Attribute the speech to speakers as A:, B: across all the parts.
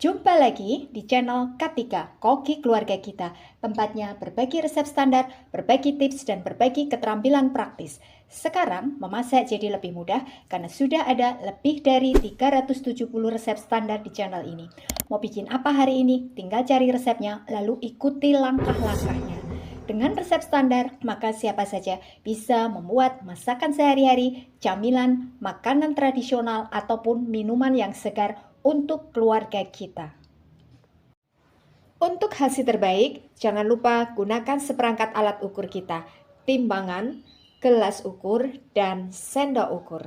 A: Jumpa lagi di channel Katika, Koki Keluarga Kita. Tempatnya berbagi resep standar, berbagi tips, dan berbagi keterampilan praktis. Sekarang memasak jadi lebih mudah karena sudah ada lebih dari 370 resep standar di channel ini. Mau bikin apa hari ini? Tinggal cari resepnya, lalu ikuti langkah-langkahnya. Dengan resep standar, maka siapa saja bisa membuat masakan sehari-hari, camilan, makanan tradisional, ataupun minuman yang segar untuk keluarga kita. Untuk hasil terbaik, jangan lupa gunakan seperangkat alat ukur kita, timbangan, gelas ukur, dan sendok ukur.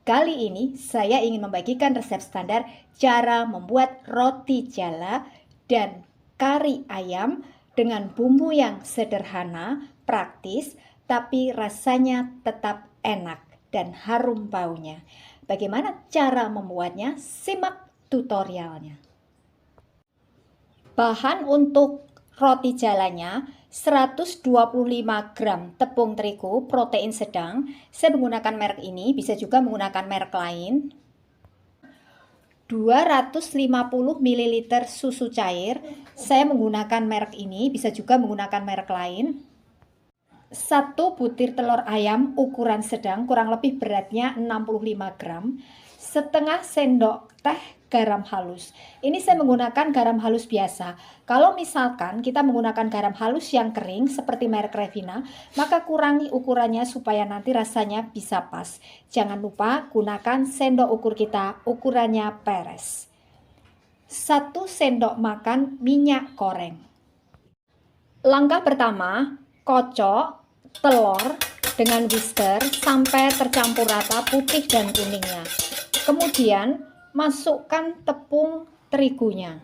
A: Kali ini saya ingin membagikan resep standar cara membuat roti jala dan kari ayam dengan bumbu yang sederhana, praktis, tapi rasanya tetap enak dan harum baunya. Bagaimana cara membuatnya? Simak tutorialnya. Bahan untuk roti jalanya 125 gram tepung terigu protein sedang. Saya menggunakan merek ini, bisa juga menggunakan merek lain. 250 ml susu cair. Saya menggunakan merek ini, bisa juga menggunakan merek lain. 1 butir telur ayam ukuran sedang, kurang lebih beratnya 65 gram. Setengah sendok teh garam halus. Ini saya menggunakan garam halus biasa. Kalau misalkan kita menggunakan garam halus yang kering seperti merek Revina, maka kurangi ukurannya supaya nanti rasanya bisa pas. Jangan lupa gunakan sendok ukur kita, ukurannya peres. 1 sendok makan minyak goreng. Langkah pertama, kocok telur dengan whisker sampai tercampur rata putih dan kuningnya. Kemudian masukkan tepung terigunya.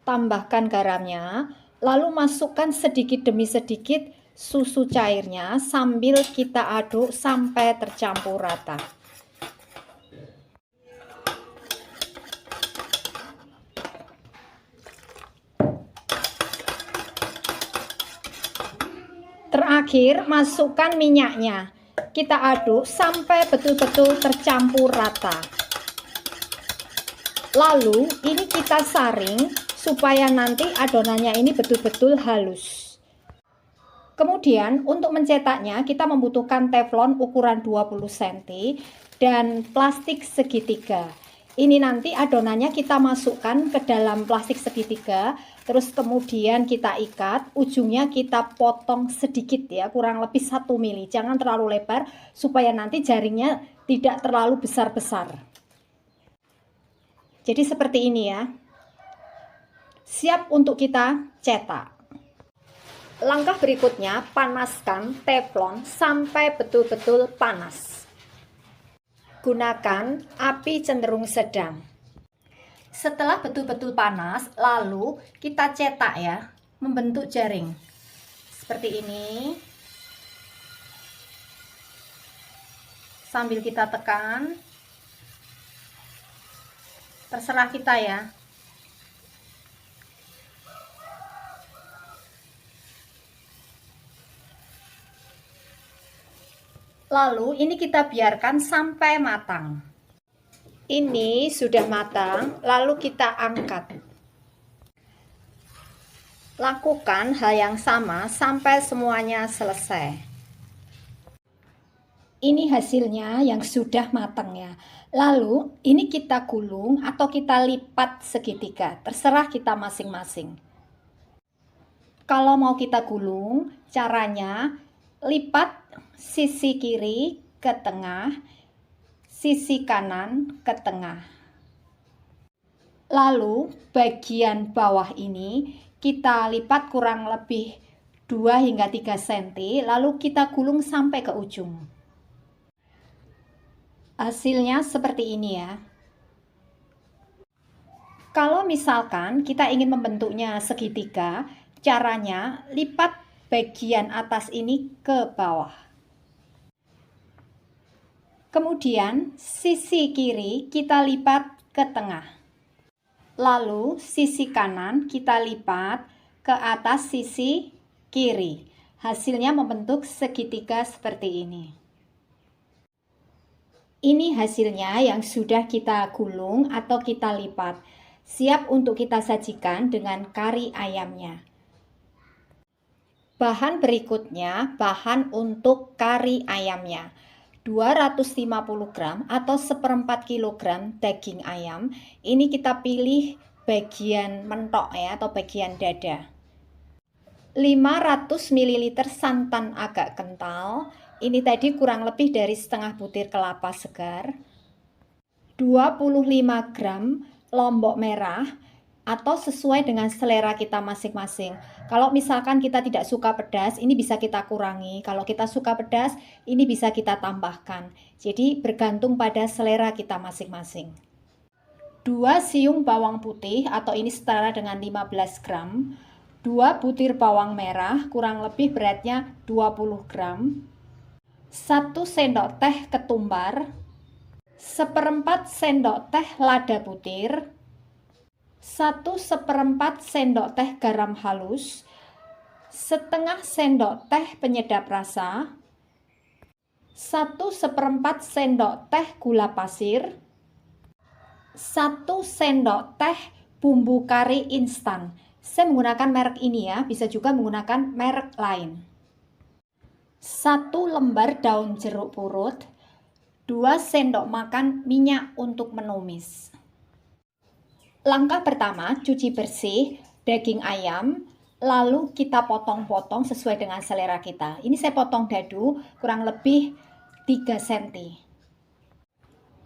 A: Tambahkan garamnya, lalu masukkan sedikit demi sedikit susu cairnya sambil kita aduk sampai tercampur rata. Terakhir, masukkan minyaknya. Kita aduk sampai betul-betul tercampur rata. Lalu, ini kita saring supaya nanti adonannya ini betul-betul halus. Kemudian, untuk mencetaknya, kita membutuhkan teflon ukuran 20 cm dan plastik segitiga. Ini nanti adonannya kita masukkan ke dalam plastik segitiga, terus kemudian kita ikat, ujungnya kita potong sedikit ya, kurang lebih 1 mili. Jangan terlalu lebar supaya nanti jaringnya tidak terlalu besar-besar. Jadi seperti ini ya. Siap untuk kita cetak. Langkah berikutnya, panaskan teflon sampai betul-betul panas. Gunakan api cenderung sedang. Setelah betul-betul panas, lalu kita cetak ya, membentuk jaring. Seperti ini. Sambil kita tekan. Terserah kita ya. Lalu ini kita biarkan sampai matang. Ini sudah matang, lalu kita angkat. Lakukan hal yang sama sampai semuanya selesai. Ini hasilnya yang sudah matang ya. Lalu ini kita gulung atau kita lipat segitiga, terserah kita masing-masing. Kalau mau kita gulung, caranya lipat sisi kiri ke tengah, sisi kanan ke tengah. Lalu bagian bawah ini kita lipat kurang lebih 2 hingga 3 cm, lalu kita gulung sampai ke ujung. Hasilnya seperti ini ya. Kalau misalkan kita ingin membentuknya segitiga, caranya lipat bagian atas ini ke bawah. Kemudian sisi kiri kita lipat ke tengah. Lalu sisi kanan kita lipat ke atas sisi kiri. Hasilnya membentuk segitiga seperti ini. Ini hasilnya yang sudah kita gulung atau kita lipat. Siap untuk kita sajikan dengan kari ayamnya. Bahan berikutnya, bahan untuk kari ayamnya. 250 gram atau 1/4 kilogram daging ayam. Ini kita pilih bagian mentok ya, atau bagian dada. 500 ml santan agak kental. Ini tadi kurang lebih dari setengah butir kelapa segar. 25 gram lombok merah atau sesuai dengan selera kita masing-masing. Kalau misalkan kita tidak suka pedas, ini bisa kita kurangi. Kalau kita suka pedas, ini bisa kita tambahkan. Jadi bergantung pada selera kita masing-masing. 2 siung bawang putih atau ini setara dengan 15 gram. 2 butir bawang merah kurang lebih beratnya 20 gram. 1 sendok teh ketumbar, 1/4 sendok teh lada butir, 1/4 sendok teh garam halus, setengah sendok teh penyedap rasa, 1/4 sendok teh gula pasir, 1 sendok teh bumbu kari instan. Saya menggunakan merek ini ya, bisa juga menggunakan merek lain. 1 lembar daun jeruk purut, 2 sendok makan minyak untuk menumis. Langkah pertama, cuci bersih daging ayam, lalu kita potong-potong sesuai dengan selera kita. Ini saya potong dadu kurang lebih 3 cm.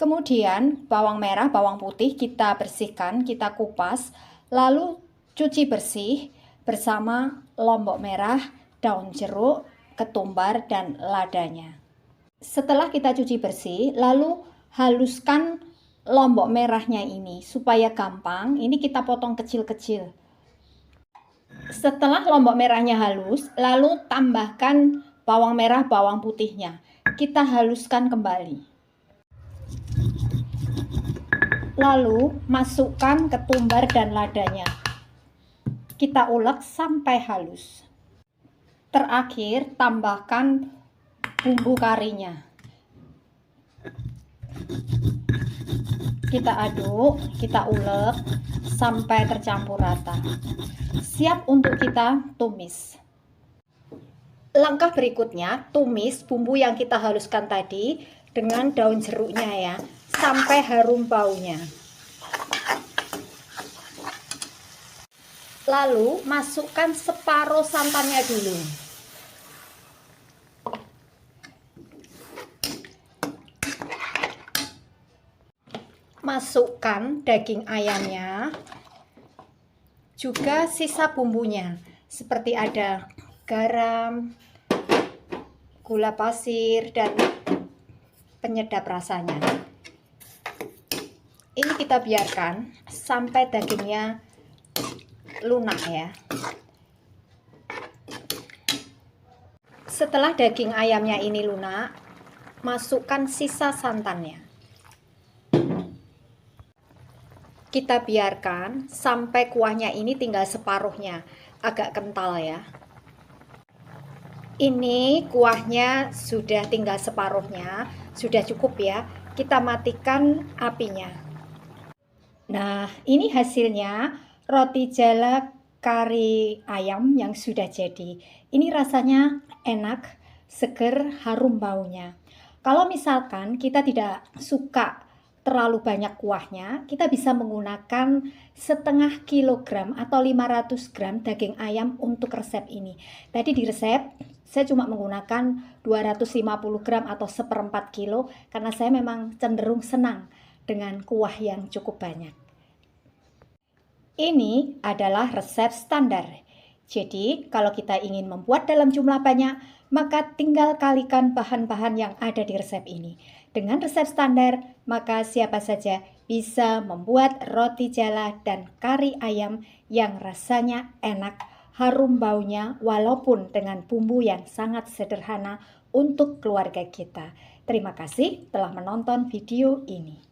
A: Kemudian bawang merah, bawang putih kita bersihkan, kita kupas, lalu cuci bersih bersama lombok merah, daun jeruk, ketumbar, dan ladanya. Setelah kita cuci bersih, lalu haluskan lombok merahnya ini supaya gampang. Ini kita potong kecil-kecil. Setelah lombok merahnya halus, lalu tambahkan bawang merah, bawang putihnya. Kita haluskan kembali. Lalu masukkan ketumbar dan ladanya. Kita ulek sampai halus. Terakhir, tambahkan bumbu karinya. Kita aduk, kita ulek sampai tercampur rata. Siap untuk kita tumis. Langkah berikutnya, tumis bumbu yang kita haluskan tadi dengan daun jeruknya ya, sampai harum baunya. Lalu masukkan separuh santannya dulu. Masukkan daging ayamnya, juga sisa bumbunya, seperti ada garam, gula pasir, dan penyedap rasanya. Ini kita biarkan sampai dagingnya lunak ya. Setelah daging ayamnya ini lunak, masukkan sisa santannya. Kita biarkan sampai kuahnya ini tinggal separuhnya, agak kental ya. Ini kuahnya sudah tinggal separuhnya, sudah cukup ya. Kita matikan apinya. Nah, ini hasilnya roti jala kari ayam yang sudah jadi. Ini rasanya enak, seger, harum baunya. Kalau misalkan kita tidak suka terlalu banyak kuahnya, kita bisa menggunakan setengah kilogram atau 500 gram daging ayam untuk resep ini. Tadi di resep saya cuma menggunakan 250 gram atau 1/4 kilo karena saya memang cenderung senang dengan kuah yang cukup banyak. Ini adalah resep standar. Jadi kalau kita ingin membuat dalam jumlah banyak, maka tinggal kalikan bahan-bahan yang ada di resep ini. Dengan resep standar, maka siapa saja bisa membuat roti jala dan kari ayam yang rasanya enak, harum baunya, walaupun dengan bumbu yang sangat sederhana untuk keluarga kita. Terima kasih telah menonton video ini.